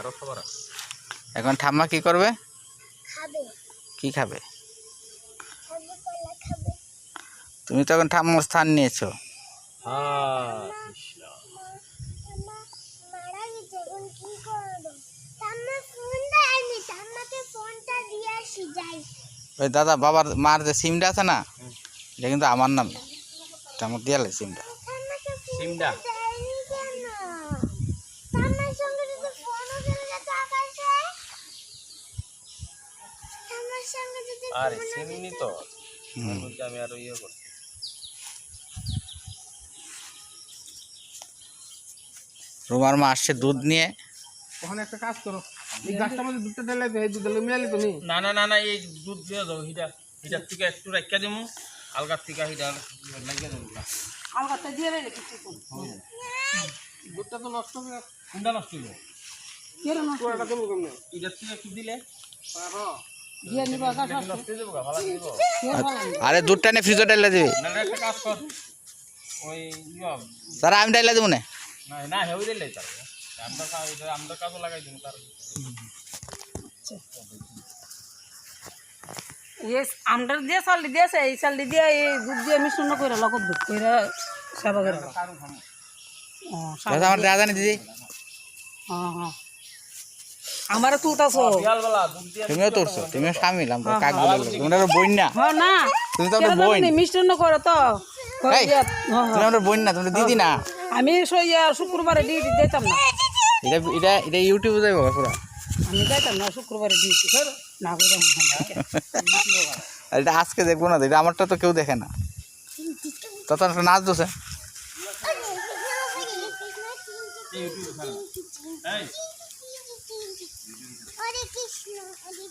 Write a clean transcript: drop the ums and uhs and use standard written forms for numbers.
আরো খাবার আছে। এখন ঠাম্মা কি করবে? খাবে কি খাবে? খাবে কলা খাবে তুমি তো এখন ঠাম্মার স্থান নিয়েছো। হ্যাঁ কৃষ্ণ মারা গেছে এখন কি করব তাম্মা ফোন দেয়নি তাম্মাকে ফোনটা দিয়ে আসি যাই ওই দাদা বাবার মার যে সিমটা আছে না, এটা কিন্তু আমার নামে, আমার দিয়ালে সিমটা। তাম্মাকে সিমডা দেয়নি কেন তাম্মার সঙ্গে যদি ফোনও চলে যেত আকাশে তাম্মার সঙ্গে যদি আরে সিমনি তো হুম। আমি আরো ইয়ে করছি। রুমার মা আসছে দুধ নিয়ে। ওখানে একটা কাজ করো, এই গাছটার মধ্যে দুধটা ঢেলে এই দুধ মিলালি তো নি। না না না না এই দুধ দিয়ে দাও হিটার থেকে একটু রাখিয়া দিমু আলগার থেকে হিটার লাগিয়ে দেবো আলগাতে দিয়ে রে কিছু দুধটা তো নষ্ট হবে। কোনটা নষ্ট হইল কেন না পুরোটা দেবো কেমনে? হিটার থেকে একটু দিলে পারো। দিয়ে নিবা আকাশ নষ্ট হয়ে যাবো ভালো দিব আরে দুধটা নিয়ে ফ্রিজে ডাইলা দিবে। না না একটা কাজ কর ওই স্যার আমি ডাইলা দেবো না। না না হেউই দিলে তার আমরা কাজও লাগাই দিন তার ইয়েস আমডার দিয়ে চালদি দিয়েছে এই চালদি দিয়ে এই দুধ দিয়ে মিশ্রণ করে লগত দুধ করে সেবা করে দাদা আমার দাদা নি দিদি, হ্যাঁ হ্যাঁ আমারও তুলতাছো বিয়ালবেলা দুধ দিয়ে তুমিও তুলছো, তুমিও সামিল, আমরা কাক বলে তোমরা বোন না, হ্যাঁ না তুমি তো আমার বোন। মিশ্রণ করে তো এই, তুমি আমার বোন না, তুমি দিদি না। আমি শুক্রবারে ডিউটি দিতাম না এটা এটা এটা ইউটিউবে যাইব পুরো। আমি যাইতাম না শুক্রবারে ডিউটি না করে আর এটা আজকে দেখবো না, এটা আমারটা তো কেউ দেখে না। তত একটা নাচ দোষে এই হরে কৃষ্ণ হরে